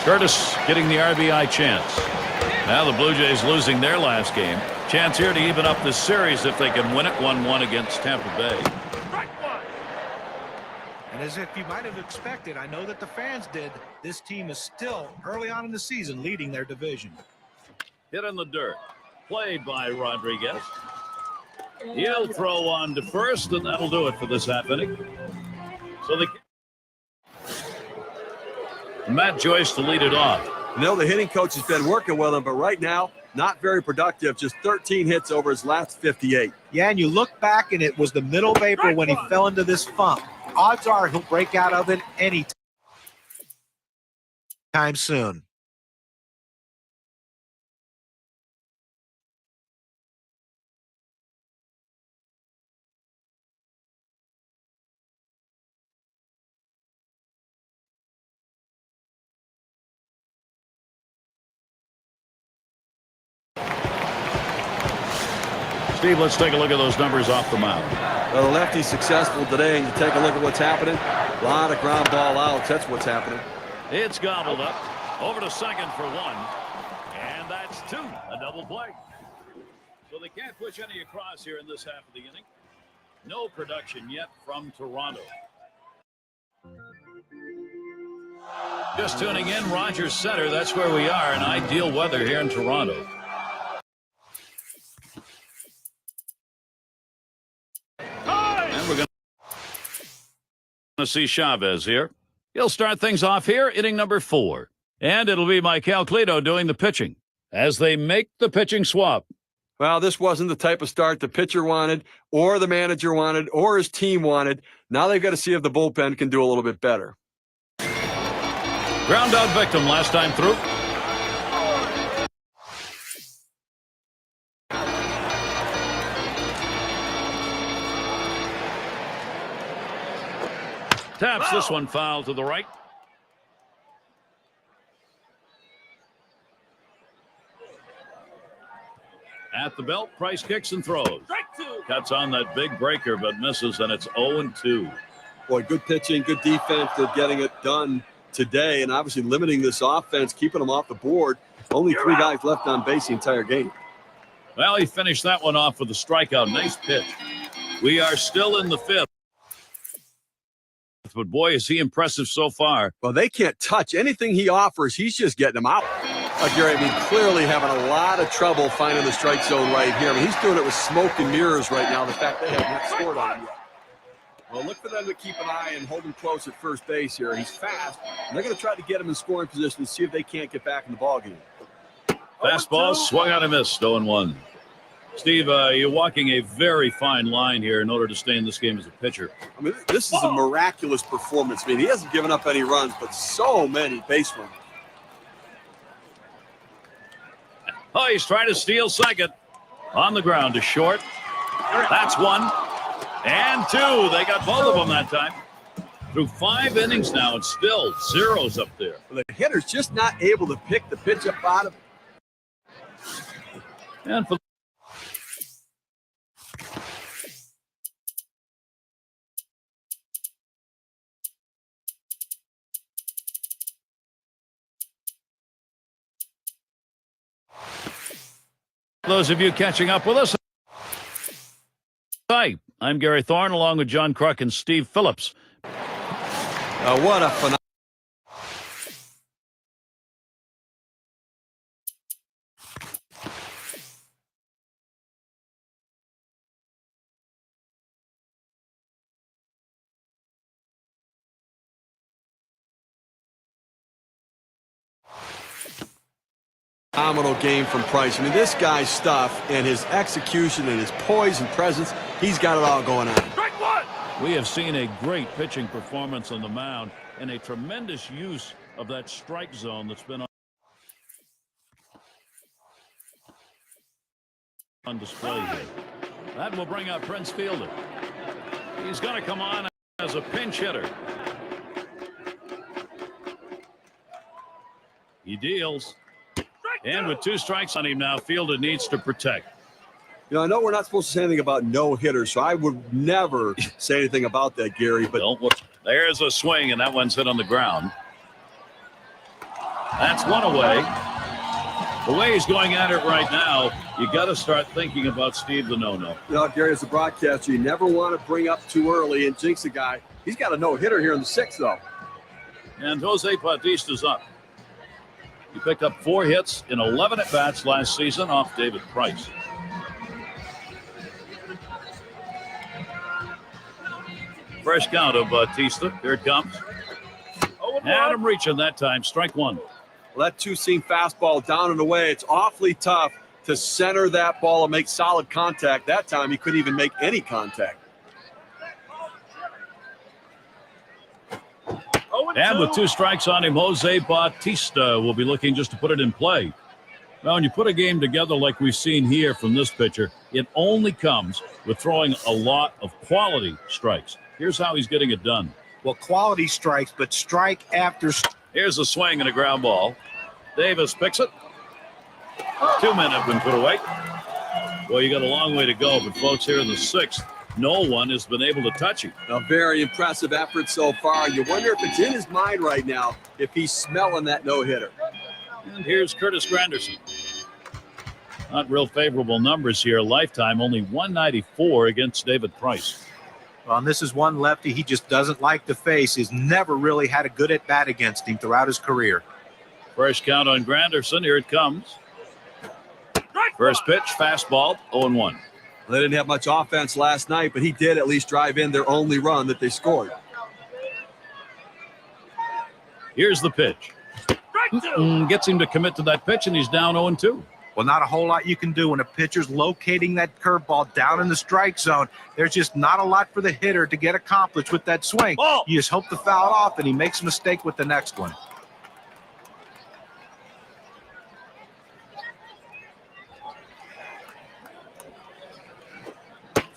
Curtis getting the RBI chance. Now the Blue Jays losing their last game. Chance here to even up this series if they can win it 1-1 against Tampa Bay. And as if you might have expected, I know that the fans did, this team is still early on in the season leading their division. Hit in the dirt. Played by Rodriguez. He'll throw on to first, and that'll do it for this half inning. So Matt Joyce to lead it off. You know, the hitting coach has been working with him, but right now, not very productive. Just 13 hits over his last 58. Yeah, and you look back, and it was the middle of April when he fell into this funk. Odds are he'll break out of it any time soon. Steve, let's take a look at those numbers off the mound. Well, the lefty's successful today, and you take a look at what's happening. A lot of ground ball outs. That's what's happening. It's gobbled up. Over to second for one. And that's two. A double play. So they can't push any across here in this half of the inning. No production yet from Toronto. Just tuning in, Rogers Center. That's where we are in ideal weather here in Toronto. And we're going to see Chavez here. He'll start things off here, inning number 4. And it'll be Michael Cleto doing the pitching as they make the pitching swap. Well, this wasn't the type of start the pitcher wanted or the manager wanted or his team wanted. Now they've got to see if the bullpen can do a little bit better. Ground out victim last time through. Taps this one foul to the right. At the belt, Price kicks and throws. Cuts on that big breaker but misses, and it's 0-2. Boy, good pitching, good defense. They're getting it done today, and obviously limiting this offense, keeping them off the board. Only 3 guys left on base the entire game. Well, he finished that one off with a strikeout. Nice pitch. We are still in the 5th. But boy, is he impressive so far. Well, they can't touch anything he offers. He's just getting them out. Gary, I mean, clearly having a lot of trouble finding the strike zone right here. I mean, he's doing it with smoke and mirrors right now. The fact they have not scored on him yet. Well, look for them to keep an eye and hold him close at first base here. He's fast, and they're going to try to get him in scoring position and see if they can't get back in the ballgame. Fastball swung on and missed, 0-1. Steve, you're walking a very fine line here in order to stay in this game as a pitcher. I mean, this is a miraculous performance. I mean, he hasn't given up any runs, but so many base runners. Oh, he's trying to steal second. On the ground to short. That's 1. And 2. They got both of them that time. Through 5 innings now, and still zeros up there. The hitter's just not able to pick the pitch up out of. And for those of you catching up with us, hi, I'm Gary Thorne along with John Kruk and Steve Phillips. What a phenomenal. Phenomenal game from Price. I mean, this guy's stuff and his execution and his poise and presence, he's got it all going on. Strike 1! We have seen a great pitching performance on the mound and a tremendous use of that strike zone that's been on display here. That will bring up Prince Fielder. He's going to come on as a pinch hitter. He deals. And with 2 strikes on him now, Fielder needs to protect. You know, I know we're not supposed to say anything about no hitters, so I would never say anything about that, Gary. But there's a swing, and that one's hit on the ground. That's one away. The way he's going at it right now, you got to start thinking about Steve the no-no. Gary, as a broadcaster, you never want to bring up too early and jinx a guy. He's got a no-hitter here in the 6th, though. And Jose Bautista's up. He picked up 4 hits in 11 at-bats last season off David Price. Fresh count of Bautista. Here it comes. And I'm reaching that time. Strike 1. Well, that two-seam fastball down and away. It's awfully tough to center that ball and make solid contact. That time, he couldn't even make any contact. And with 2 strikes on him, Jose Bautista will be looking just to put it in play. Now, when you put a game together like we've seen here from this pitcher, it only comes with throwing a lot of quality strikes. Here's how he's getting it done. Well, quality strikes, but strike after strike. Here's a swing and a ground ball. Davis picks it. 2 men have been put away. Well, you got a long way to go, but folks, here in the 6th, no one has been able to touch him. A very impressive effort so far. You wonder if it's in his mind right now if he's smelling that no-hitter. And here's Curtis Granderson. Not real favorable numbers here. Lifetime only 194 against David Price. Well, and this is one lefty he just doesn't like to face. He's never really had a good at-bat against him throughout his career. First count on Granderson. Here it comes. First pitch, fastball, 0-1. They didn't have much offense last night, but he did at least drive in their only run that they scored. Here's the pitch. Gets him to commit to that pitch, and he's down 0-2. Well, not a whole lot you can do when a pitcher's locating that curveball down in the strike zone. There's just not a lot for the hitter to get accomplished with that swing. Ball. You just hope to foul off, and he makes a mistake with the next one.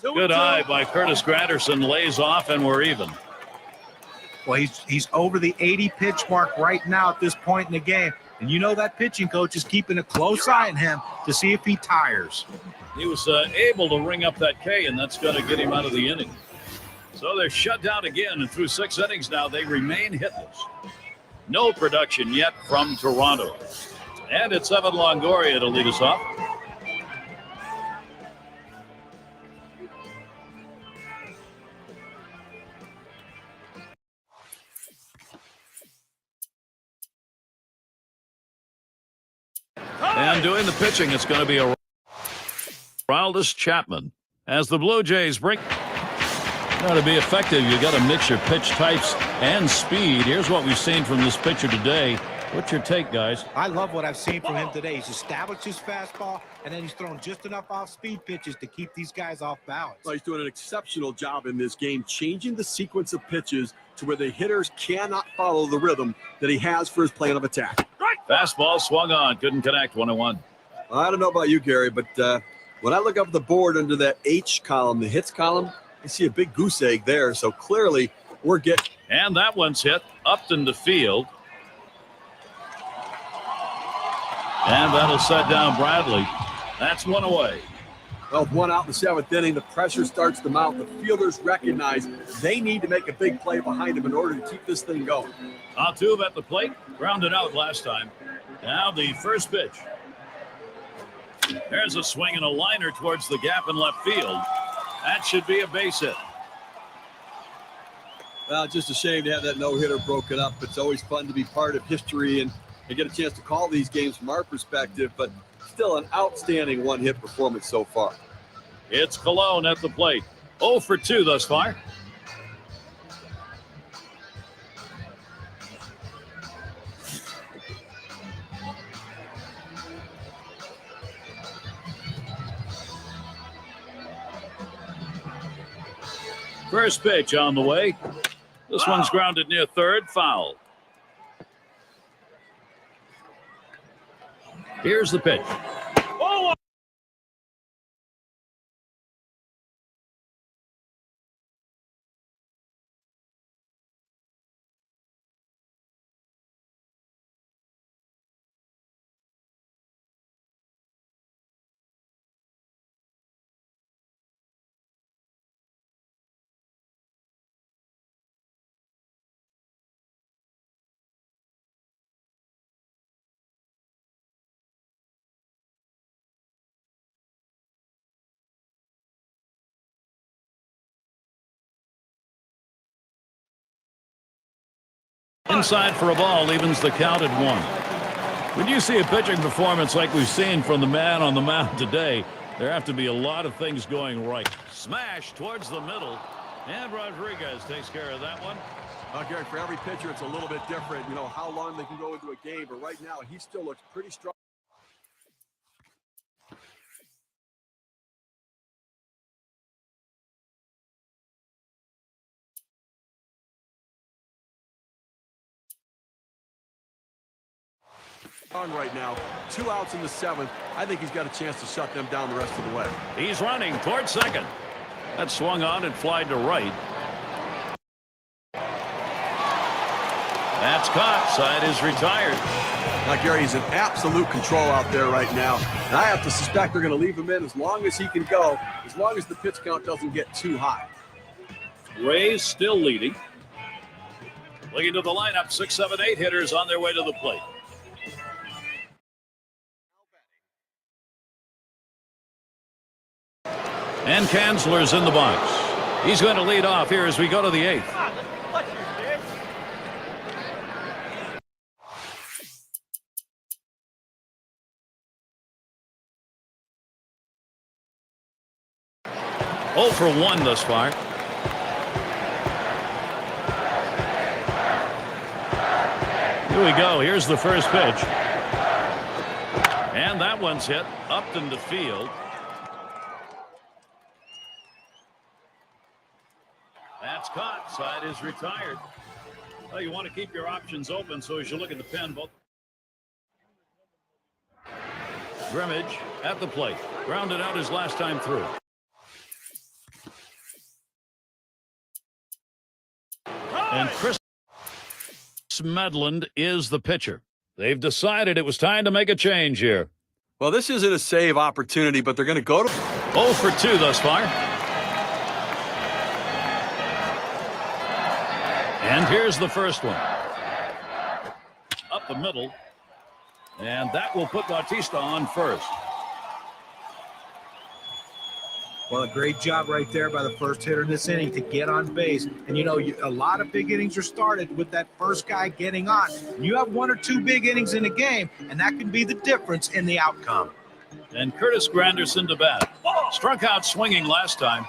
Good eye by Curtis Granderson. Lays off, and we're even. Well, he's over the 80-pitch mark right now at this point in the game. And you know that pitching coach is keeping a close eye on him to see if he tires. He was able to ring up that K, and that's going to get him out of the inning. So they're shut down again, and through 6 innings now, they remain hitless. No production yet from Toronto. And it's Evan Longoria to lead us off. And doing the pitching, it's going to be a Aroldis Chapman. As the Blue Jays break. Now, to be effective, you got to mix your pitch types and speed. Here's what we've seen from this pitcher today. What's your take, guys? I love what I've seen from him today. He's established his fastball, and then he's thrown just enough off-speed pitches to keep these guys off balance. Well, he's doing an exceptional job in this game, changing the sequence of pitches to where the hitters cannot follow the rhythm that he has for his plan of attack. Fastball swung on. Couldn't connect. 1-1. I don't know about you, Gary, but when I look up the board under that H column, the hits column, I see a big goose egg there. So clearly we're getting. And that one's hit. Upton to field. And that'll set down Bradley. That's 1 away. Well, with 1 out in the 7th inning, the pressure starts to mount. The fielders recognize they need to make a big play behind him in order to keep this thing going. Altuve at the plate. Grounded out last time. Now the first pitch. There's a swing and a liner towards the gap in left field. That should be a base hit. Well, just a shame to have that no-hitter broken up. It's always fun to be part of history and get a chance to call these games from our perspective, but still an outstanding one-hit performance so far. It's Cologne at the plate. 0 for 2 thus far. First pitch on the way. This one's grounded near third, foul. Here's the pitch. Inside for a ball, evens the count at 1. When you see a pitching performance like we've seen from the man on the mound today, there have to be a lot of things going right. Smash towards the middle, and Rodriguez takes care of that one. Gary, for every pitcher, it's a little bit different, you know, how long they can go into a game. But right now, he still looks pretty strong. Right now, 2 outs in the 7th. I think he's got a chance to shut them down the rest of the way. He's running towards second. That swung on and flied to right. That's caught. Side is retired. Now, Gary, he's in absolute control out there right now. And I have to suspect they're going to leave him in as long as he can go, as long as the pitch count doesn't get too high. Rays still leading. Looking to the lineup, 6, 7, 8 hitters on their way to the plate. And Kanzler's in the box. He's going to lead off here as we go to the 8th. Oh for 1 thus far. Here we go. Here's the first pitch. And that one's hit up in the field. That's caught. Side is retired. Well, you want to keep your options open, so as you look at the pen, both. Grimmage at the plate. Grounded out his last time through. And Chris Medland is the pitcher. They've decided it was time to make a change here. Well, this isn't a save opportunity, but they're going to go to 0 for 2 thus far. And here's the first one. Up the middle. And that will put Bautista on first. Well, a great job right there by the first hitter in this inning to get on base. And, you know, a lot of big innings are started with that first guy getting on. You have 1 or 2 big innings in a game, and that can be the difference in the outcome. And Curtis Granderson to bat. Struck out swinging last time.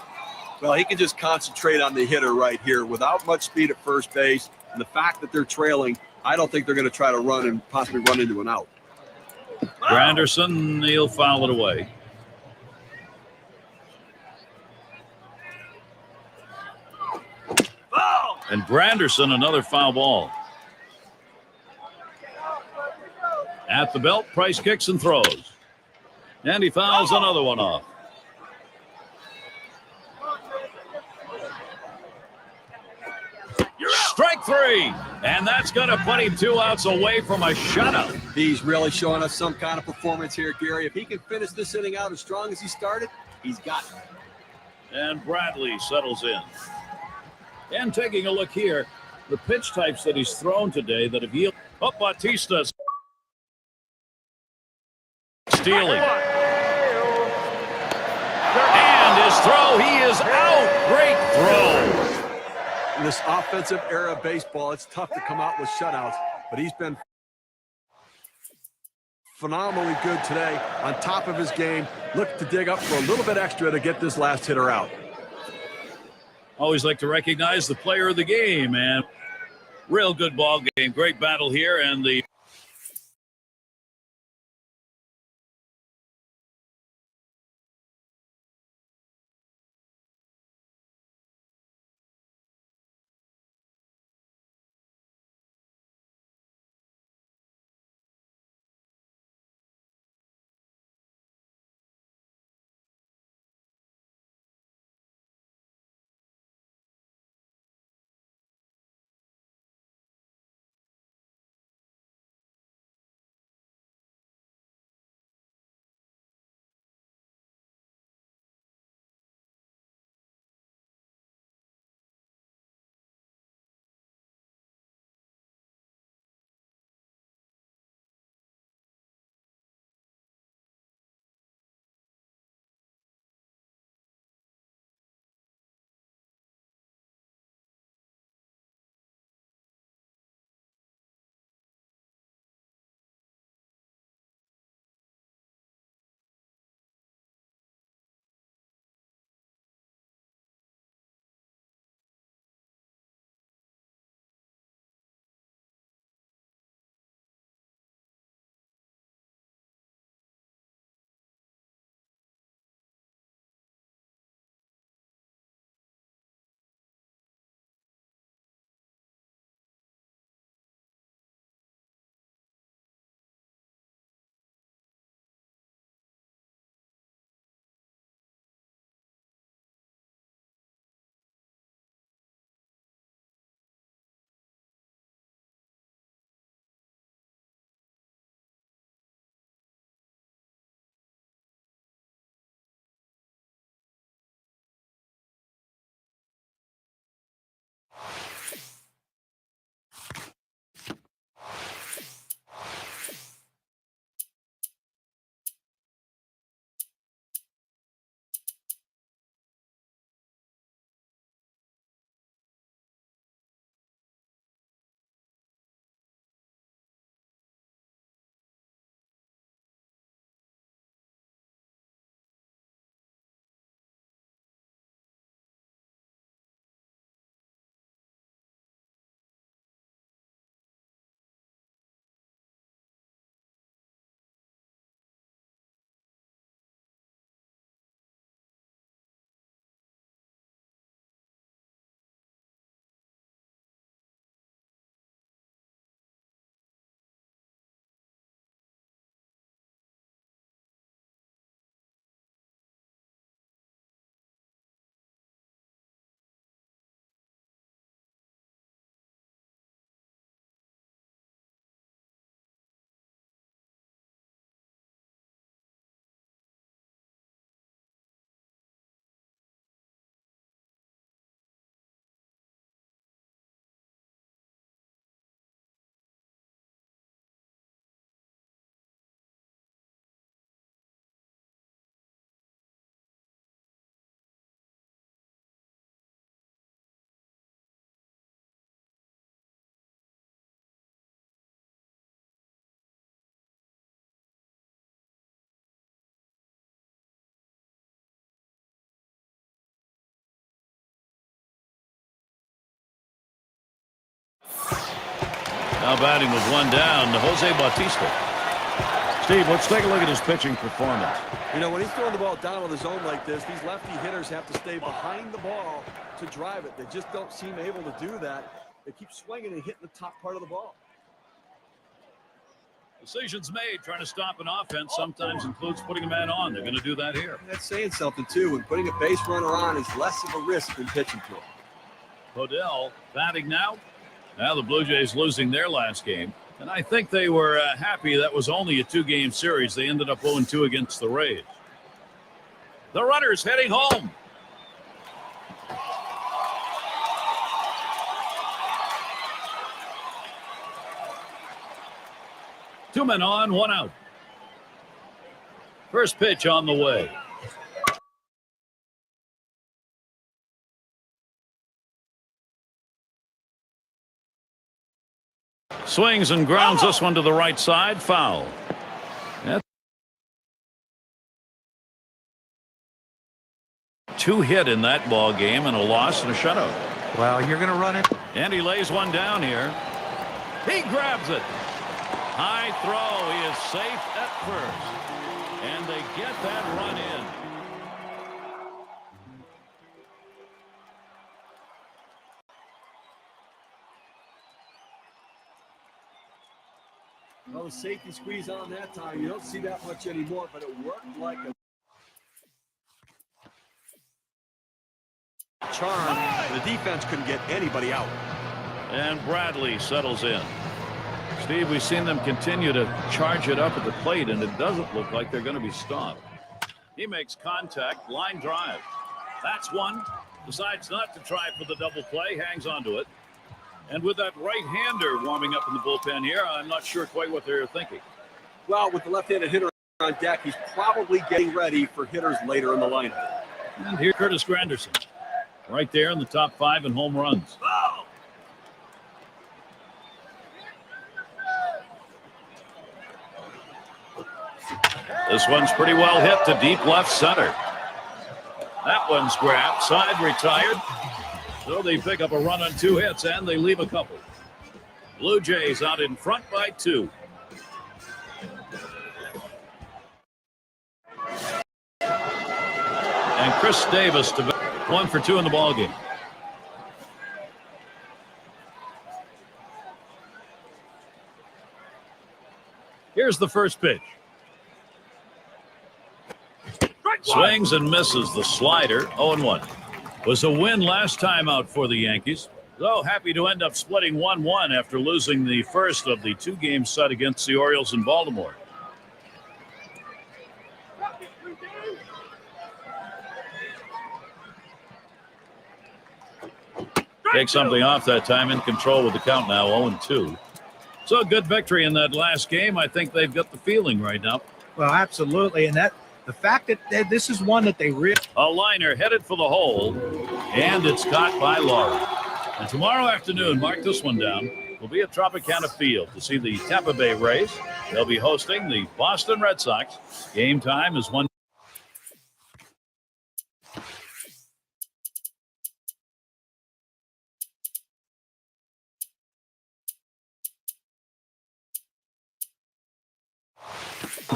Well, he can just concentrate on the hitter right here without much speed at first base. And the fact that they're trailing, I don't think they're going to try to run and possibly run into an out. Granderson, he'll foul it away. And Granderson, another foul ball. At the belt, Price kicks and throws. And he fouls another one off. Strike 3. And that's going to put him 2 outs away from a shutout. He's really showing us some kind of performance here, Gary. If he can finish this inning out as strong as he started, he's got it. And Bradley settles in. And taking a look here, the pitch types that he's thrown today that have yielded. Oh, Bautista stealing. And his throw, he is out. Great throw. In this offensive era of baseball, it's tough to come out with shutouts, but he's been phenomenally good today, on top of his game. Look to dig up for a little bit extra to get this last hitter out. Always like to recognize the player of the game, and real good ball game. Great battle here, and the Now batting with one down, Jose Bautista. Steve, let's take a look at his pitching performance. You know, when he's throwing the ball down on the zone like this, these lefty hitters have to stay behind the ball to drive it. They just don't seem able to do that. They keep swinging and hitting the top part of the ball. Decisions made trying to stop an offense sometimes includes putting a man on. They're going to do that here. That's saying something, too. When putting a base runner on is less of a risk than pitching to him. Odell batting now. Now the Blue Jays losing their last game. And I think they were happy that was only a 2-game series. They ended up 0-2 against the Rays. The runner's heading home. Two men on, one out. First pitch on the way. Swings and grounds this one to the right side. Foul. That's 2 hit in that ball game and a loss and a shutout. Well, you're going to run it. And he lays one down here. He grabs it. High throw. He is safe at first. And they get that run in. Well, the safety squeeze on that time. You don't see that much anymore, but it worked like a charm. The defense couldn't get anybody out. And Bradley settles in. Steve, we've seen them continue to charge it up at the plate, and it doesn't look like they're going to be stopped. He makes contact, line drive. That's one. Decides not to try for the double play, hangs onto it. And with that right-hander warming up in the bullpen here, I'm not sure quite what they're thinking. Well, with the left-handed hitter on deck, he's probably getting ready for hitters later in the lineup. And here Curtis Granderson, right there in the top 5 in home runs. This one's pretty well hit to deep left center. That one's grabbed, side retired. So they pick up a run on 2 hits, and they leave a couple. Blue Jays out in front by 2. And Chris Davis to 1 for 2 in the ballgame. Here's the first pitch. Swings and misses the slider. 0-1. Was a win last time out for the Yankees. Though happy to end up splitting 1-1 after losing the first of the 2-game set against the Orioles in Baltimore. Take something off that time, in control with the count now, 0-2. So a good victory in that last game. I think they've got the feeling right now. Well, absolutely. And the fact that this is one that they really... A liner headed for the hole, and it's caught by Laura. And tomorrow afternoon, mark this one down, will be at Tropicana Field to see the Tampa Bay Rays. They'll be hosting the Boston Red Sox. Game time is 1.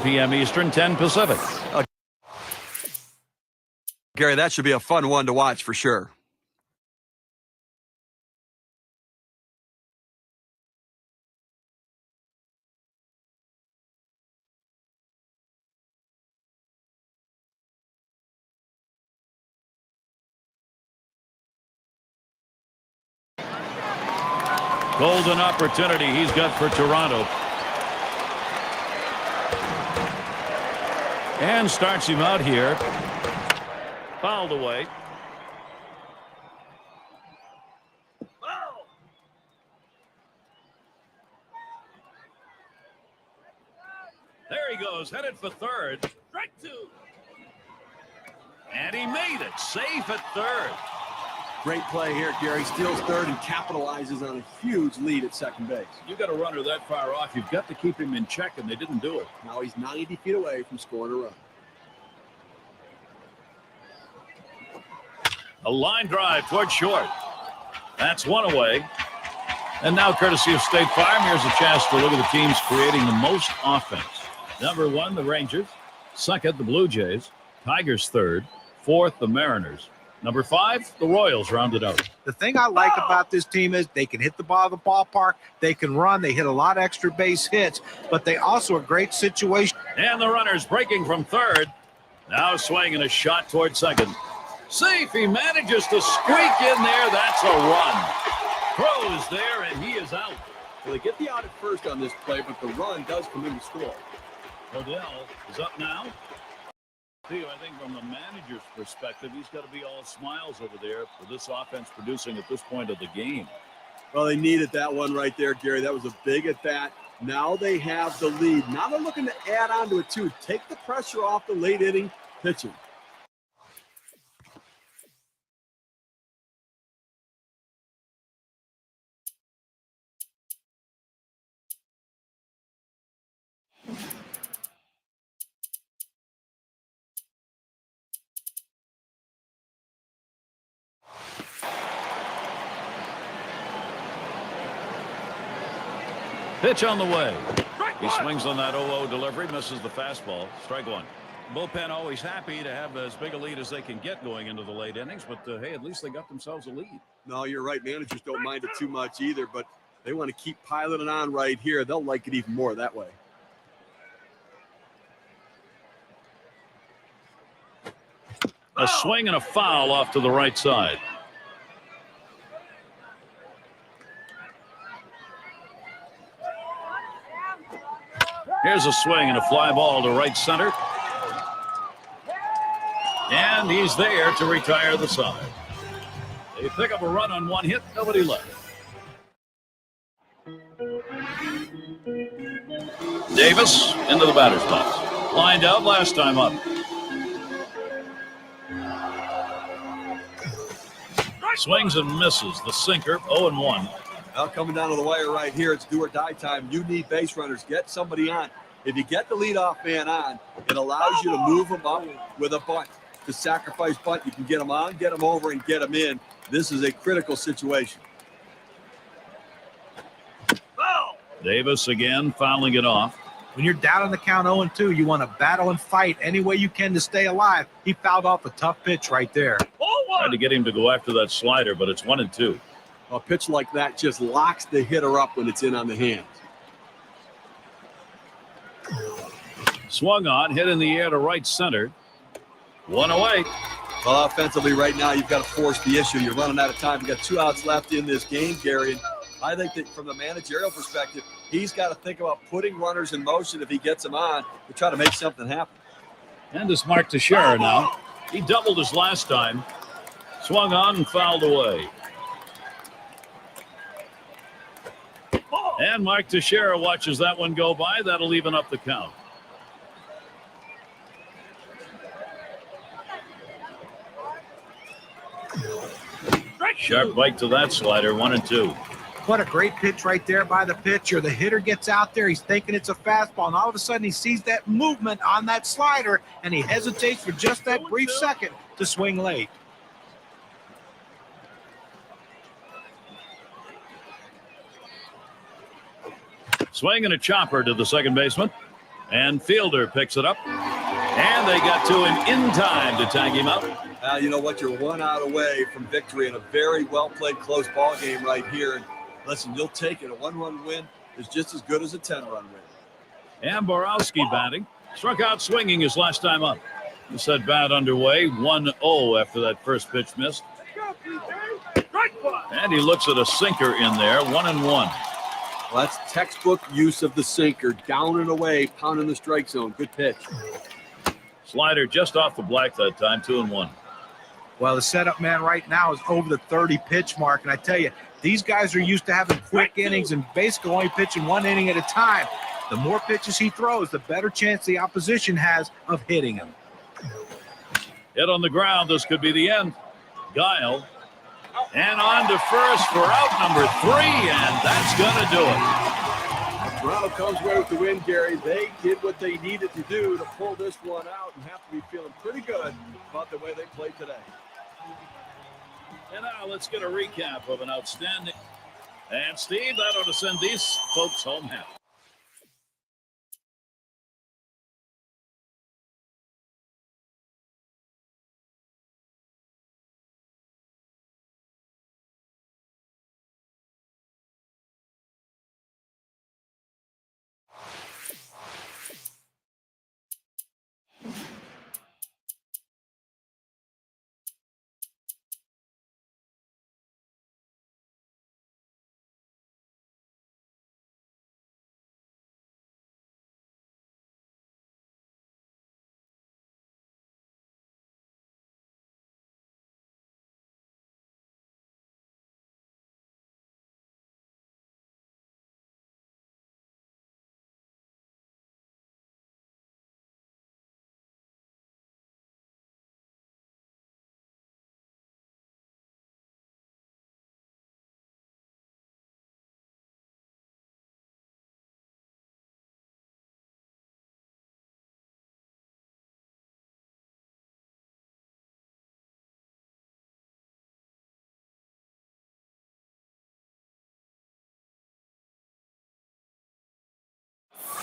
p.m. Eastern, 10 Pacific. Gary, that should be a fun one to watch for sure. Golden opportunity he's got for Toronto. And starts him out here. Fouled away. There he goes, headed for third. Strike 2. And he made it. Safe at third. Great play here, Gary. Steals third and capitalizes on a huge lead at second base. You got a runner that far off. You've got to keep him in check, and they didn't do it. Now he's 90 feet away from scoring a run. A line drive towards short. That's one away. And now, courtesy of State Farm, here's a chance to look at the teams creating the most offense. Number 1, the Rangers. Second, the Blue Jays. Tigers third. Fourth, the Mariners. Number 5, the Royals rounded out. The thing I like about this team is they can hit the ball at the ballpark. They can run. They hit a lot of extra base hits, but they also are great situation. And the runner's breaking from third. Now swinging a shot toward second. See if he manages to squeak in there. That's a run. Throws there, and he is out. Well, they get the out at first on this play, but the run does come in to score. Odell is up now. Theo, I think from the manager's perspective, he's got to be all smiles over there for this offense producing at this point of the game. Well, they needed that one right there, Gary. That was a big at bat. Now they have the lead. Now they're looking to add on to it, too. Take the pressure off the late inning pitching. Pitch on the way. He swings on that 0-0 delivery, misses the fastball. Strike one. Bullpen always happy to have as big a lead as they can get going into the late innings, but hey, at least they got themselves a lead. No, you're right. Managers don't mind it too much either, but they want to keep piling it on right here. They'll like it even more that way. A swing and a foul off to the right side. Here's a swing and a fly ball to right center. And he's there to retire the side. They pick up a run on one hit, nobody left. Davis into the batter's box. Lined out last time up. Swings and misses the sinker, 0-1. Well, coming down to the wire right here, it's do or die time. You need base runners. Get somebody on. If you get the leadoff man on, it allows you to move them up with a bunt. To sacrifice bunt, you can get them on, get them over, and get them in. This is a critical situation. Davis again fouling it off. When you're down on the count 0-2, you want to battle and fight any way you can to stay alive. He fouled off a tough pitch right there. Tried to get him to go after that slider, but it's 1-2. A pitch like that just locks the hitter up when it's in on the hands. Swung on, hit in the air to right center. One away. Well, offensively right now, you've got to force the issue. You're running out of time. You've got 2 outs left in this game, Gary. And I think that from the managerial perspective, he's got to think about putting runners in motion if he gets them on to try to make something happen. And it's Mark Teixeira now. He doubled his last time. Swung on and fouled away. And Mark Teixeira watches that one go by. That'll even up the count. Sharp bite to that slider, 1-2. What a great pitch right there by the pitcher. The hitter gets out there. He's thinking it's a fastball, and all of a sudden he sees that movement on that slider, and he hesitates for just that brief second to swing late. Swing and a chopper to the second baseman. And Fielder picks it up. And they got to him in time to tag him out. You know what? You're 1 out away from victory in a very well-played close ball game right here. And listen, you'll take it. A 1-run win is just as good as a 10-run win. And Borowski batting. Struck out swinging his last time up. This at bat underway. 1-0 after that first pitch missed. And he looks at a sinker in there. 1-1. Well, that's textbook use of the sinker. Down and away, pounding the strike zone. Good pitch. Slider just off the black that time, 2-1. Well, the setup man right now is over the 30 pitch mark. And I tell you, these guys are used to having quick innings and basically only pitching 1 inning at a time. The more pitches he throws, the better chance the opposition has of hitting him. Hit on the ground. This could be the end. Guile. And on to first for out number 3. And that's going to do it. Toronto comes away with the win, Gary. They did what they needed to do to pull this one out and have to be feeling pretty good about the way they played today. And now let's get a recap of an outstanding. And Steve, that ought to send these folks home happy.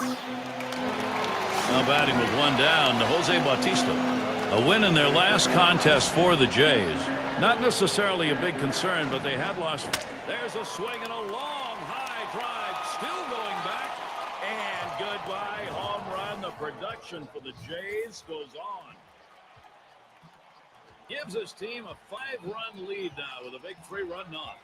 Now batting with one down, Jose Bautista. A win in their last contest for the Jays. Not necessarily a big concern, but they had lost. There's a swing and a long high drive. Still going back. And goodbye, home run. The production for the Jays goes on. Gives his team a 5-run lead now with a big 3-run knock.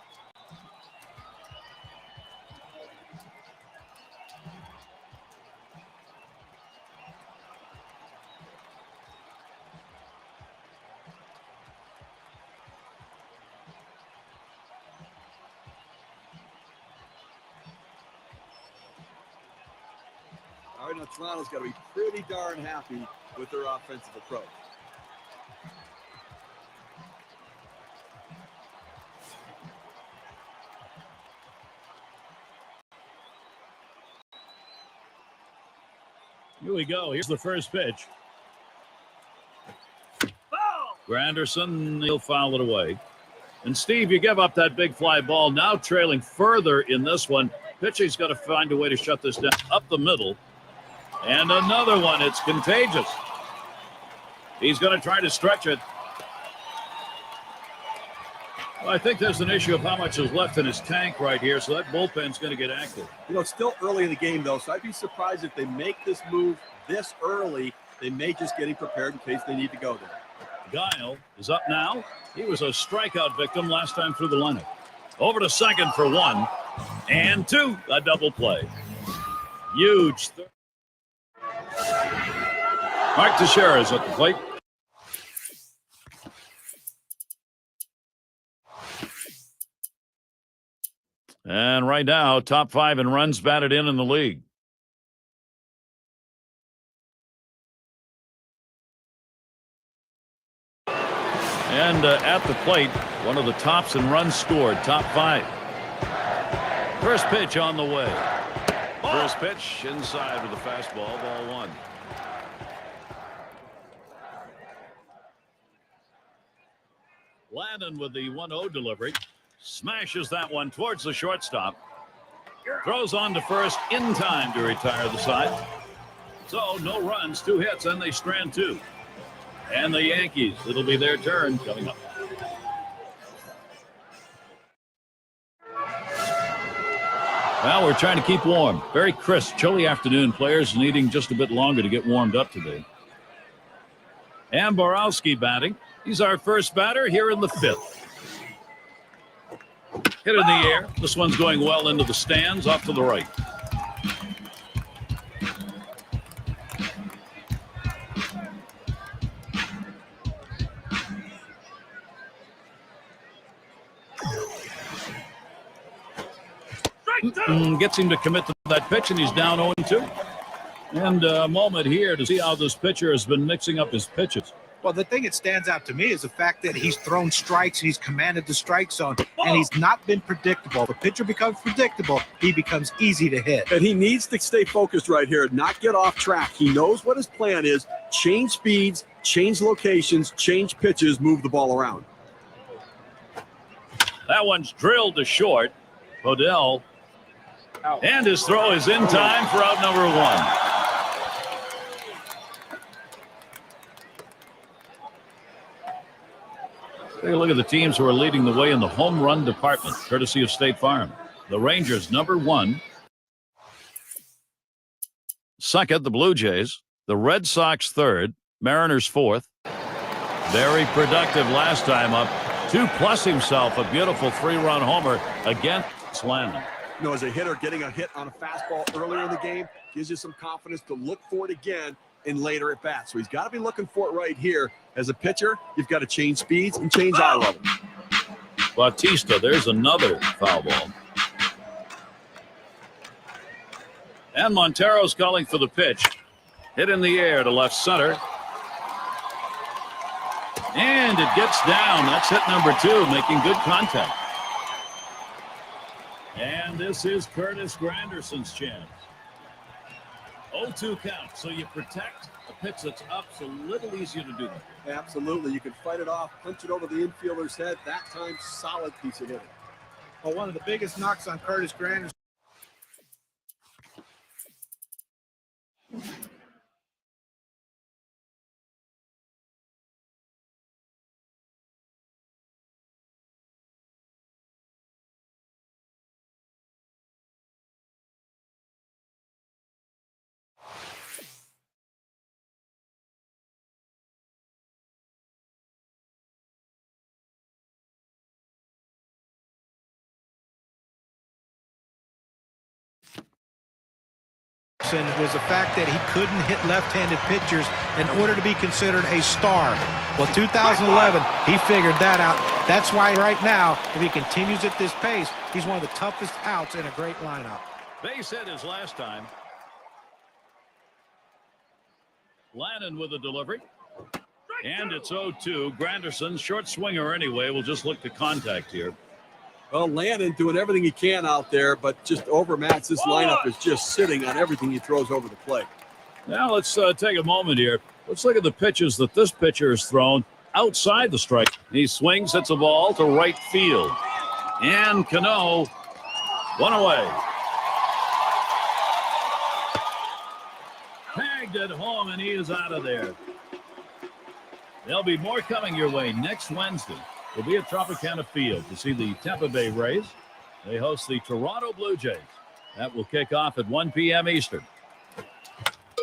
All right, now Toronto's got to be pretty darn happy with their offensive approach. Here we go. Here's the first pitch. Granderson, he'll foul it away. And Steve, you give up that big fly ball. Now trailing further in this one. Pitching's got to find a way to shut this down. Up the middle. And another one. It's contagious. He's going to try to stretch it. Well, I think there's an issue of how much is left in his tank right here, so that bullpen's going to get active. You know, it's still early in the game, though, so I'd be surprised if they make this move this early. They may just get him prepared in case they need to go there. Guile is up now. He was a strikeout victim last time through the lineup. Over to second for 1 and 2. A double play. Huge. Mark Teixeira is at the plate. And right now, top 5 in runs batted in the league. And at the plate, one of the tops in runs scored, top 5. First pitch on the way. First pitch inside with a fastball, ball 1. Landon with the 1-0 delivery. Smashes that one towards the shortstop. Throws on to first in time to retire the side. So no runs, 2 hits, and they strand 2. And the Yankees, it'll be their turn coming up. Well, we're trying to keep warm. Very crisp, chilly afternoon. Players needing just a bit longer to get warmed up today. And Borowski batting. He's our first batter here in the 5th. Hit in the air. This one's going well into the stands, off to the right. Gets him to commit to that pitch, and he's down 0-2. And a moment here to see how this pitcher has been mixing up his pitches. Well, the thing that stands out to me is the fact that he's thrown strikes and he's commanded the strike zone, and he's not been predictable. If a pitcher becomes predictable, he becomes easy to hit. And he needs to stay focused right here, not get off track. He knows what his plan is. Change speeds, change locations, change pitches, move the ball around. That one's drilled to short. Odell. And his throw is in time for out number one. Take a look at the teams who are leading the way in the home run department, courtesy of State Farm. The Rangers, number one. Second, the Blue Jays. The Red Sox, third. Mariners, fourth. Very productive last time up. 2+ himself, a beautiful 3-run homer against Landon. You know, as a hitter, getting a hit on a fastball earlier in the game gives you some confidence to look for it again in later at bat. So he's got to be looking for it right here. As a pitcher, you've got to change speeds and change eye level. Bautista, there's another foul ball. And Montero's calling for the pitch. Hit in the air to left center. And it gets down. That's hit number 2, making good contact. And this is Curtis Granderson's chance. 0-2 count. So you protect a pitch that's up. It's a little easier to do that. Absolutely. You can fight it off, punch it over the infielder's head. That time, solid piece of hitting. Well, one of the biggest knocks on Curtis Granderson. Was the fact that he couldn't hit left-handed pitchers in order to be considered a star. Well, 2011, he figured that out. That's why right now, if he continues at this pace, he's one of the toughest outs in a great lineup. Base hit his last time. Lannon with a delivery. And it's 0-2. Granderson, short swinger anyway. We'll just look to contact here. Well, Landon doing everything he can out there, but just overmatched. This lineup is just sitting on everything he throws over the plate. Now let's take a moment here. Let's look at the pitches that this pitcher has thrown outside the strike. He swings, hits a ball to right field. And Cano, one away. Tagged at home, and he is out of there. There'll be more coming your way next Wednesday. We'll be at Tropicana Field to see the Tampa Bay Rays. They host the Toronto Blue Jays. That will kick off at 1 p.m. Eastern.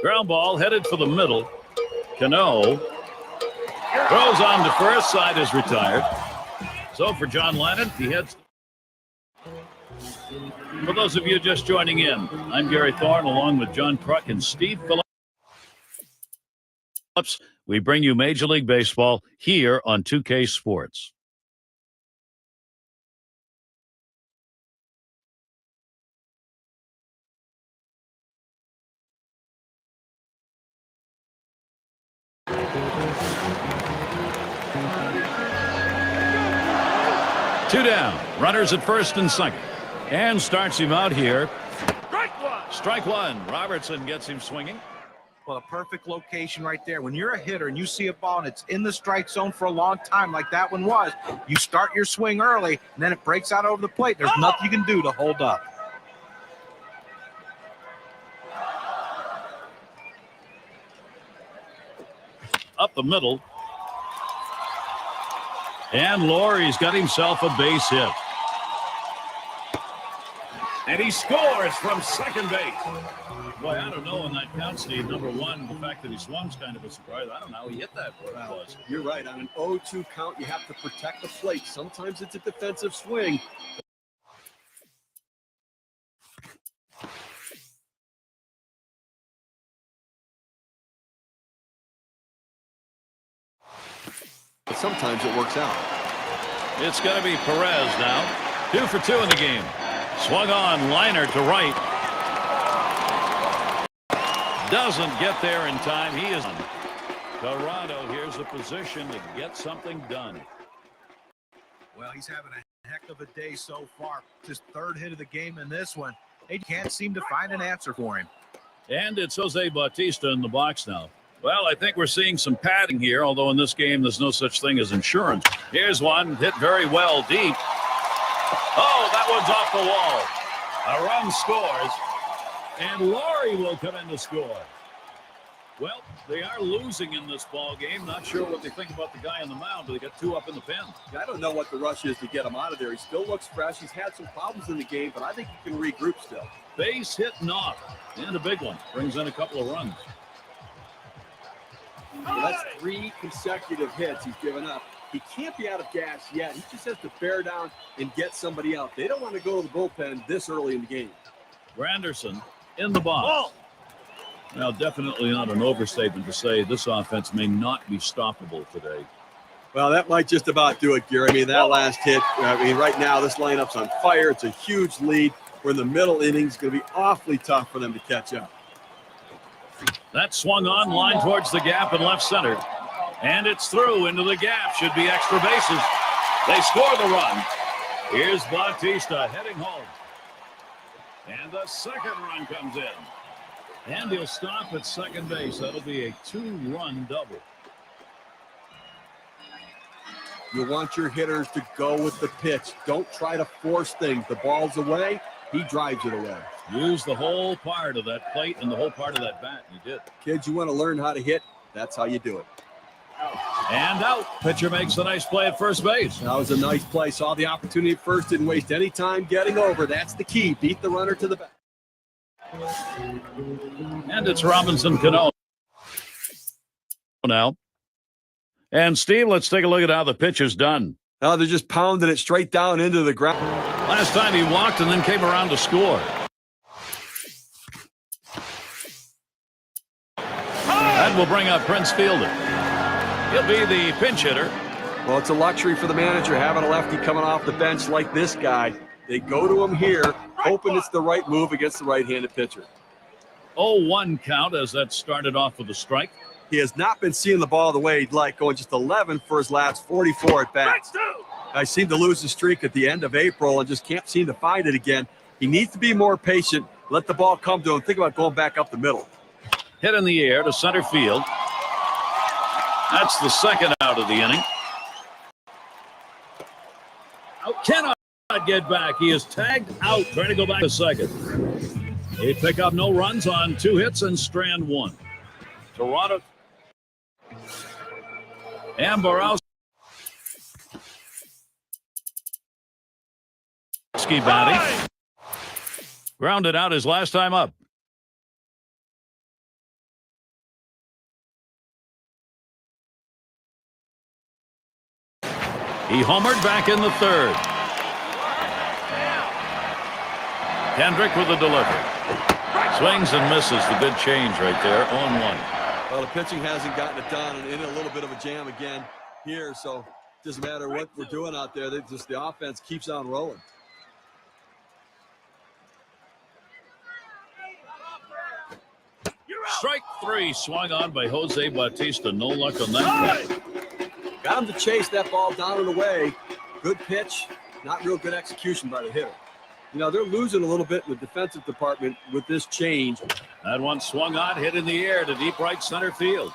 Ground ball headed for the middle. Cano throws on to first. Side is retired. So for John Lannon, he heads. For those of you just joining in, I'm Gary Thorne along with John Kruk and Steve Phillips. We bring you Major League Baseball here on 2K Sports. Two down. Runners at first and second. And starts him out here. Strike one. Robertson gets him swinging. Well, a perfect location right there. When you're a hitter and you see a ball and it's in the strike zone for a long time like that one was, you start your swing early, and then it breaks out over the plate. There's nothing you can do to hold up. Up the middle. And Laurie's got himself a base hit. And he scores from second base. Boy, I don't know on that count, Steve. Number one, the fact that he swung's kind of a surprise. I don't know how he hit that where it was. You're right. On an 0-2 count, you have to protect the plate. Sometimes it's a defensive swing. But sometimes it works out. It's going to be Perez now. 2 for 2 in the game. Swung on, liner to right. Doesn't get there in time. He is on. Toronto, here's a position to get something done. Well, he's having a heck of a day so far. His third hit of the game in this one. They can't seem to find an answer for him. And it's Jose Bautista in the box now. Well, I think we're seeing some padding here, although in this game there's no such thing as insurance. Here's one hit very well deep. Oh, that one's off the wall. A run scores, and Laurie will come in to score. Well, they are losing in this ball game. Not sure what they think about the guy on the mound, but they got 2 up in the pen. I don't know what the rush is to get him out of there. He still looks fresh. He's had some problems in the game, but I think he can regroup still. Base hit knock, and a big one. Brings in a couple of runs. Well, that's 3 consecutive hits he's given up. He can't be out of gas yet. He just has to bear down and get somebody out. They don't want to go to the bullpen this early in the game. Granderson in the box. Now, definitely not an overstatement to say this offense may not be stoppable today. Well, that might just about do it, Gary. I mean, that last hit, right now this lineup's on fire. It's a huge lead. We're in the middle innings. It's going to be awfully tough for them to catch up. That swung on, line towards the gap in left center. And it's through into the gap. Should be extra bases. They score the run. Here's Bautista heading home. And the second run comes in. And he'll stop at second base. That'll be a 2-run double. You want your hitters to go with the pitch. Don't try to force things. The ball's away. He drives it away. Use the whole part of that plate and the whole part of that bat. You did. Kids, you want to learn how to hit. That's how you do it. And out. Pitcher makes a nice play at first base. That was a nice play. Saw the opportunity at first. Didn't waste any time getting over. That's the key. Beat the runner to the bat. And it's Robinson Cano now. And Steve, let's take a look at how the pitch is done. Now they're just pounding it straight down into the ground. Last time he walked and then came around to score. That will bring up Prince Fielder. He'll be the pinch hitter. Well, it's a luxury for the manager having a lefty coming off the bench like this guy. They go to him here, hoping it's the right move against the right-handed pitcher. 0-1 count as that started off with a strike. He has not been seeing the ball the way he'd like, going just 11 for his last 44 at bats. I seem to lose the streak at the end of April and just can't seem to find it again. He needs to be more patient, let the ball come to him, think about going back up the middle. Hit in the air to center field. That's the second out of the inning. Cannot get back. He is tagged out, trying to go back to second. They pick up no runs on 2 hits and strand 1. Toronto. And Borowski batting. Grounded out his last time up. He homered back in the third. Kendrick with the delivery. Swings and misses. The good change right there. 0-1. Well, the pitching hasn't gotten it done, and in a little bit of a jam again here. So it doesn't matter what we're doing out there. The offense keeps on rolling. Strike 3 swung on by Jose Bautista. No luck on that. Got him to chase that ball down and away. Good pitch, not real good execution by the hitter. You know, they're losing a little bit in the defensive department with this change. That one swung on, hit in the air to deep right center field.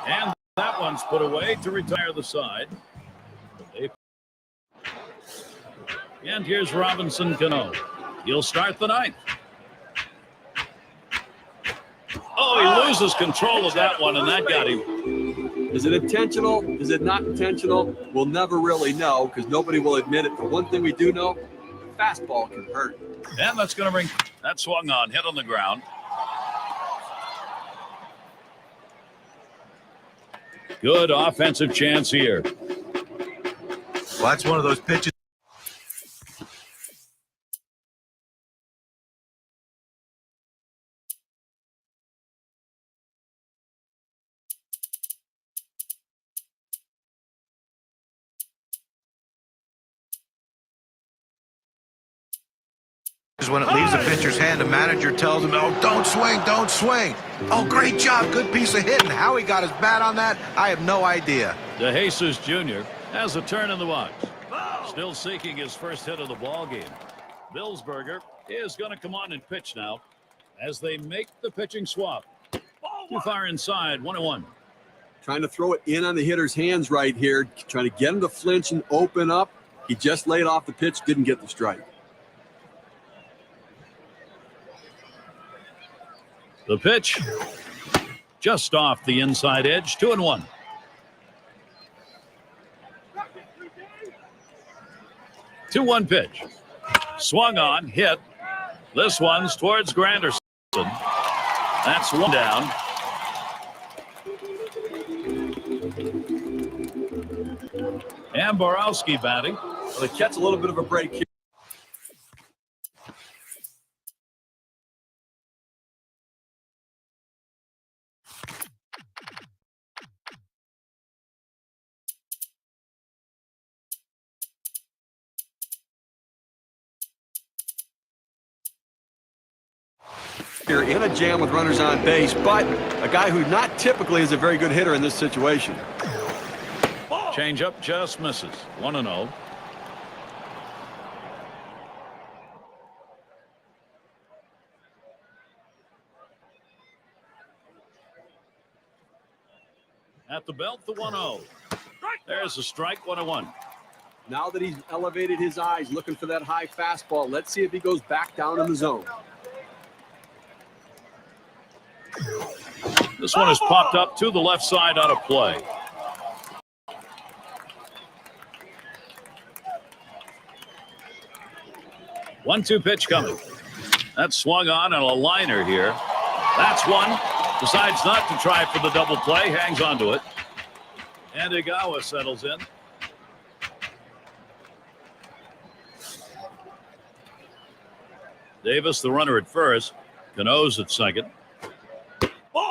And that one's put away to retire the side. And here's Robinson Cano. He'll start the ninth. Oh, he loses control of that one, and that got him. Is it intentional? Is it not intentional? We'll never really know because nobody will admit it. But one thing we do know, the fastball can hurt. And that's going to bring that swung on, hit on the ground. Good offensive chance here. Well, that's one of those pitches. When it leaves the pitcher's hand, the manager tells him, oh, don't swing, don't swing. Oh, great job, good piece of hitting. How he got his bat on that, I have no idea. DeJesus Jr. has a turn in the box. Still seeking his first hit of the ball game. Billsberger is going to come on and pitch now as they make the pitching swap. Too far inside, 1-1. Trying to throw it in on the hitter's hands right here, trying to get him to flinch and open up. He just laid off the pitch, didn't get the strike. The pitch just off the inside edge, 2-1. Two-one pitch. Swung on, hit. This one's towards Granderson. That's one down. And Borowski batting. Well, they catch a little bit of a break here. Here in a jam with runners on base, but a guy who not typically is a very good hitter in this situation. Change up just misses. 1-0. At the belt, the 1-0. There's a strike, 1-1. Now that he's elevated his eyes, looking for that high fastball, let's see if he goes back down in the zone. This one has popped up to the left side out of play. One-two pitch coming. That's swung on a liner here. That's one. Decides not to try for the double play. Hangs onto it. And Igawa settles in. Davis, the runner at first. Cano's at second.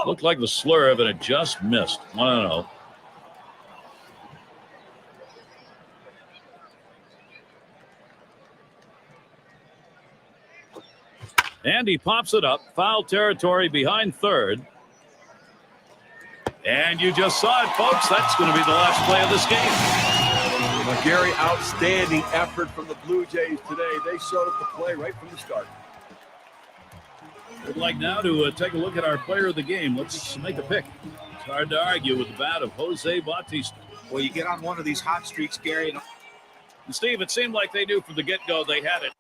Looked like the slurve, and it just missed. 1-0. And he pops it up. Foul territory behind third. And you just saw it, folks. That's going to be the last play of this game. Well, Gary, outstanding effort from the Blue Jays today. They showed up to play right from the start. We'd like now to take a look at our player of the game. Let's make a pick. It's hard to argue with the bat of Jose Bautista. Well, you get on one of these hot streaks, Gary. And Steve, it seemed like they knew from the get-go they had it.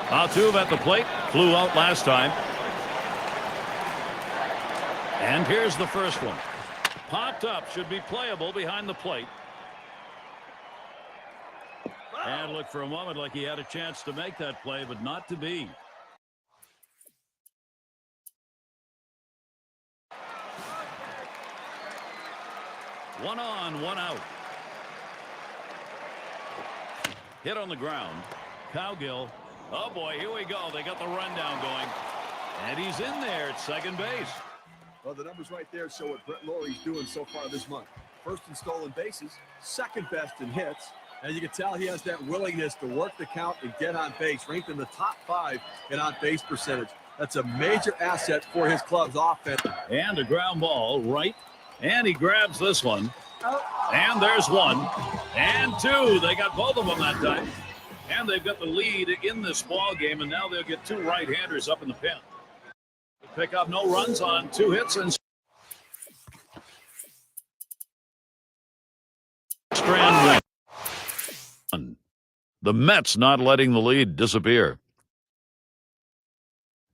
Altuve at the plate. Flew out last time. And here's the first one. Popped up. Should be playable behind the plate. And looked for a moment like he had a chance to make that play, but not to be. One on, one out. Hit on the ground. Cowgill. Oh, boy, here we go. They got the rundown going. And he's in there at second base. Well, the numbers right there show what Brett Lawrie's doing so far this month. First in stolen bases, second best in hits. And you can tell he has that willingness to work the count and get on base, ranked in the top 5 in on-base percentage. That's a major asset for his club's offense. And a ground ball right. And he grabs this one. And there's one. And two. They got both of them that time. And they've got the lead in this ball game, and now they'll get 2 right-handers up in the pen. Pick up no runs on 2 hits and Strand win. The Mets not letting the lead disappear.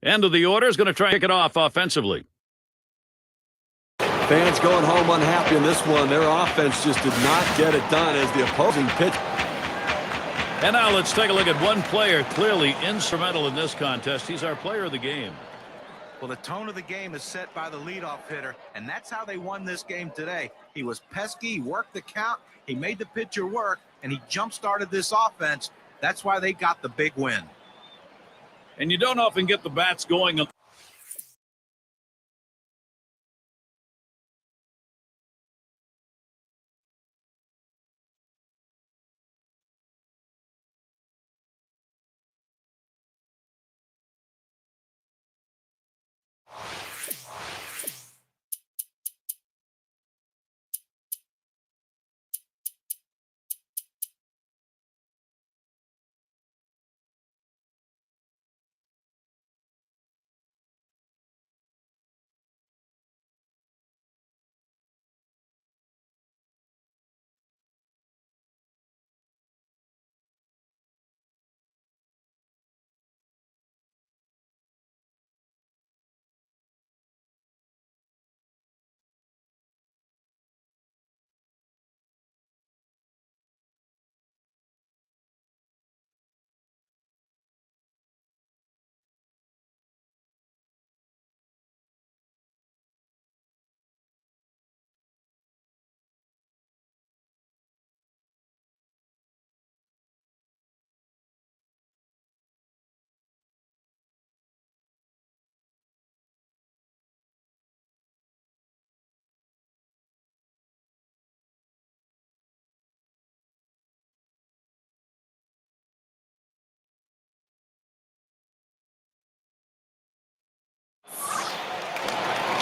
End of the order is going to try and kick it off offensively. Fans going home unhappy in this one. Their offense just did not get it done as the opposing pitch. And now let's take a look at one player clearly instrumental in this contest. He's our player of the game. Well, the tone of the game is set by the leadoff hitter, and that's how they won this game today. He was pesky, he worked the count, he made the pitcher work, and he jump-started this offense. That's why they got the big win. And you don't often get the bats going.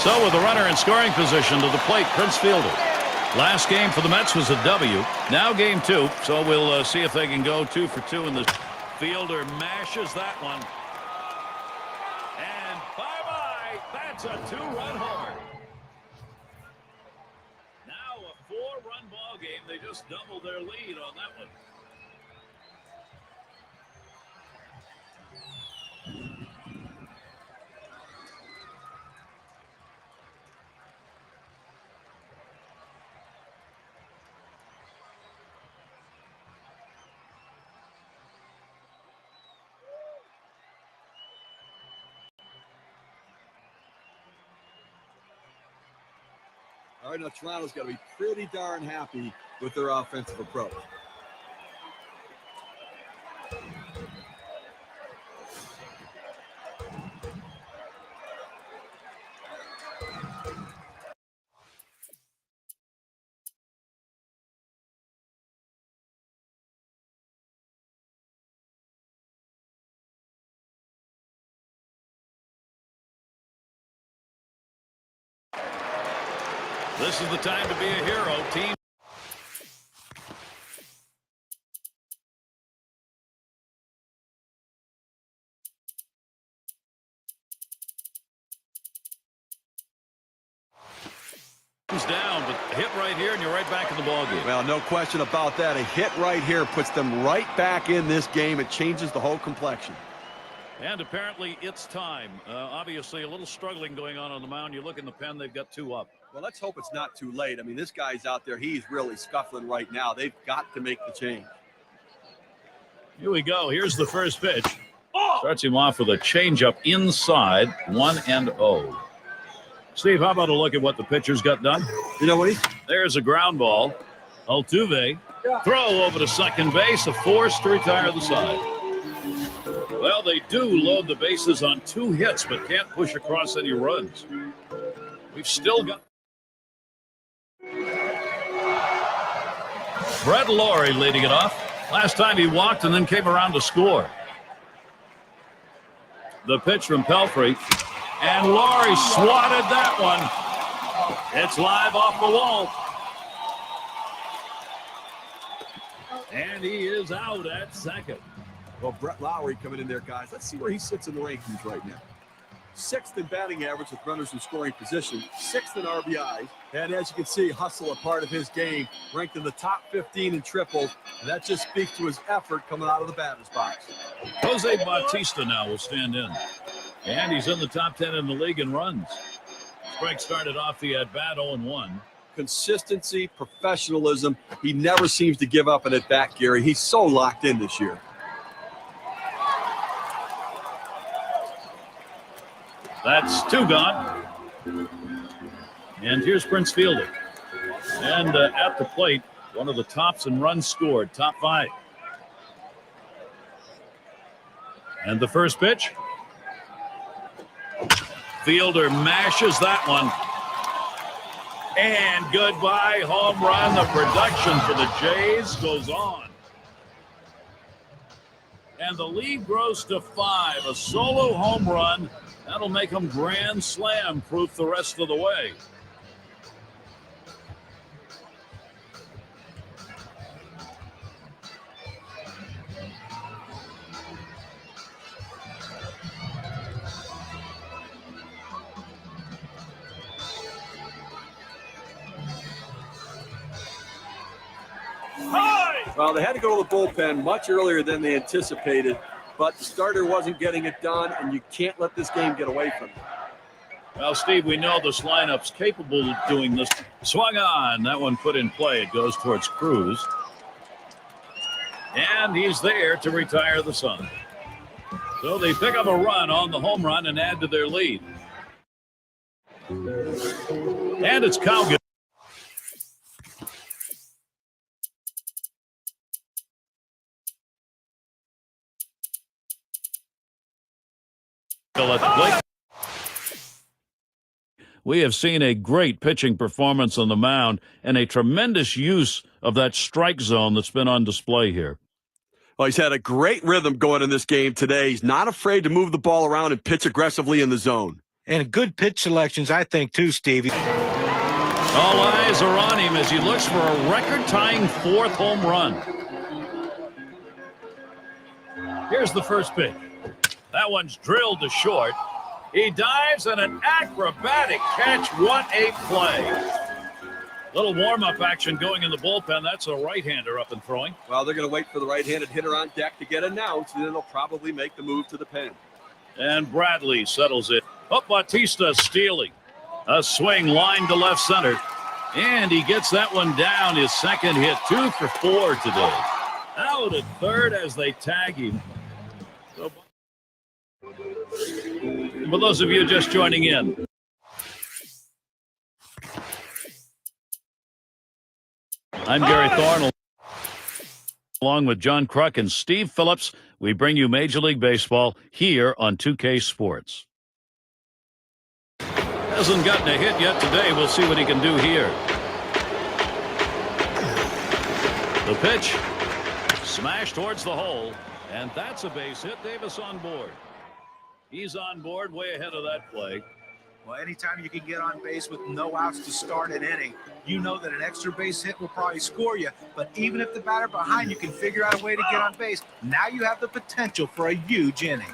So with the runner in scoring position to the plate, Prince Fielder. Last game for the Mets was a W. Now game 2. So we'll see if they can go 2 for 2 in this. Fielder mashes that one. And bye-bye. That's a 2-run homer. Now a 4-run ball game. They just doubled their lead on that one. All right, now Toronto's got to be pretty darn happy with their offensive approach. This is the time to be a hero. Team. Down, but hit right here, and you're right back in the ballgame. Well, no question about that. A hit right here puts them right back in this game. It changes the whole complexion. And apparently it's time. Obviously, a little struggling going on the mound. You look in the pen, they've got 2 up. Well, let's hope it's not too late. I mean, this guy's out there. He's really scuffling right now. They've got to make the change. Here we go. Here's the first pitch. Starts him off with a changeup inside, 1-0. Steve, how about a look at what the pitcher's got done? You know what? There's a ground ball. Altuve, throw over to second base, a force to retire the side. Well, they do load the bases on 2 hits, but can't push across any runs. We've still got Brett Laurie leading it off. Last time he walked and then came around to score. The pitch from Pelfrey, and Laurie swatted that one. It's live off the wall. And he is out at second. Well, Brett Laurie coming in there, guys. Let's see where he sits in the rankings right now. 6th in batting average with runners in scoring position, 6th in RBI, and as you can see, hustle a part of his game, ranked in the top 15 in triples, and that just speaks to his effort coming out of the batter's box. Jose Bautista now will stand in, and he's in the top 10 in the league in runs. Sprague started off the at-bat 0-1. Consistency, professionalism, he never seems to give up an at-bat, Gary. He's so locked in this year. That's 2 gone. And here's Prince Fielder. And at the plate, one of the tops in runs scored, top 5. And the first pitch. Fielder mashes that one. And goodbye, home run. The production for the Jays goes on. And the lead grows to 5. A solo home run. That'll make him grand slam proof the rest of the way. Well, they had to go to the bullpen much earlier than they anticipated, but the starter wasn't getting it done, and you can't let this game get away from you. Well, Steve, we know this lineup's capable of doing this. Swung on. That one put in play. It goes towards Cruz. And he's there to retire the side. So they pick up a run on the home run and add to their lead. And it's Cowgill. At the plate. We have seen a great pitching performance on the mound and a tremendous use of that strike zone that's been on display here. Well, he's had a great rhythm going in this game today. He's not afraid to move the ball around and pitch aggressively in the zone. And good pitch selections, I think, too, Stevie. All eyes are on him as he looks for a record-tying 4th home run. Here's the first pitch. That one's drilled to short. He dives and an acrobatic catch. What a play. Little warm-up action going in the bullpen. That's a right-hander up and throwing. Well, they're going to wait for the right-handed hitter on deck to get announced, and then they'll probably make the move to the pen. And Bradley settles it. Up Bautista stealing. A swing line to left center. And he gets that one down. His second hit, 2 for 4 today. Out at third as they tag him. So, for those of you just joining in, I'm Gary Thorne, along with John Kruk and Steve Phillips. We bring you Major League Baseball here on 2K Sports. Hasn't gotten a hit yet today. We'll see what he can do here. The pitch, smash towards the hole, and that's a base hit. Davis on board. He's on board, way ahead of that play. Well, anytime you can get on base with no outs to start an inning, you know that an extra base hit will probably score you. But even if the batter behind you can figure out a way to get on base, now you have the potential for a huge inning.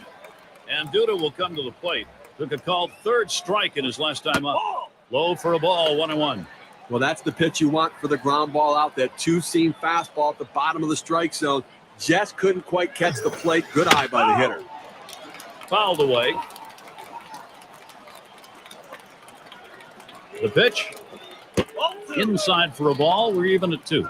And Duda will come to the plate. Took a called 3rd strike in his last time up. Low for a ball, 1-1. Well, that's the pitch you want for the ground ball out. That 2-seam fastball at the bottom of the strike zone. Just couldn't quite catch the plate. Good eye by the hitter. Fouled away. The pitch. Inside for a ball. We're even at 2.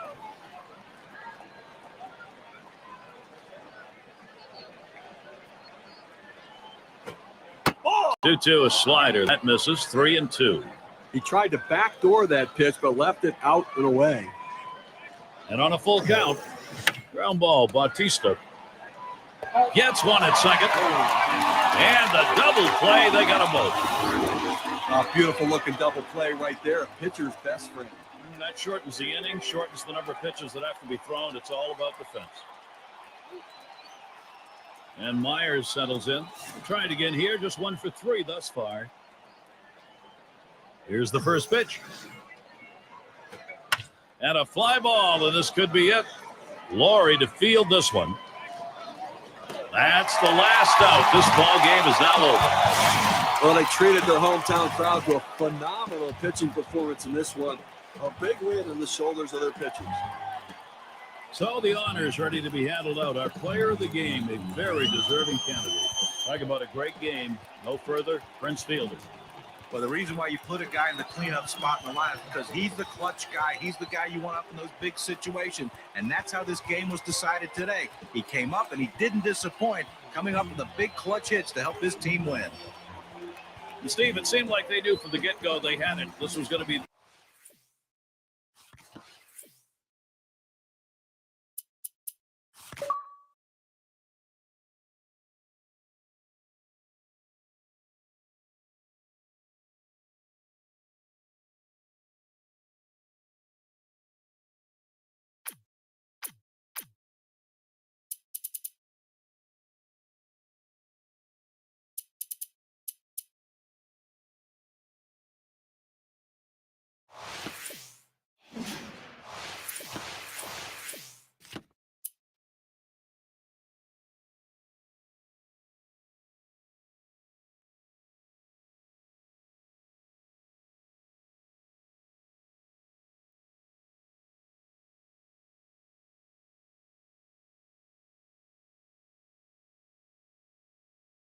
2-2, a slider. That misses. 3-2. He tried to backdoor that pitch, but left it out and away. And on a full count, ground ball, Bautista gets one at second. And the double play, they got them both. A beautiful looking double play right there. A pitcher's best friend. That shortens the inning, shortens the number of pitches that have to be thrown. It's all about defense. And Myers settles in. Trying again here, just 1 for 3 thus far. Here's the first pitch. And a fly ball, and this could be it. Laurie to field this one. That's the last out. This ball game is now over. Well, they treated their hometown crowd to a phenomenal pitching performance in this one. A big win on the shoulders of their pitchers. So the honors ready to be handled out. Our player of the game, a very deserving candidate. Talk about a great game. No further, Prince Fielder. Well, the reason why you put a guy in the cleanup spot in the line is because he's the clutch guy. He's the guy you want up in those big situations. And that's how this game was decided today. He came up and he didn't disappoint, coming up with a big clutch hits to help his team win. And Steve, it seemed like they knew from the get-go they had it. This was going to be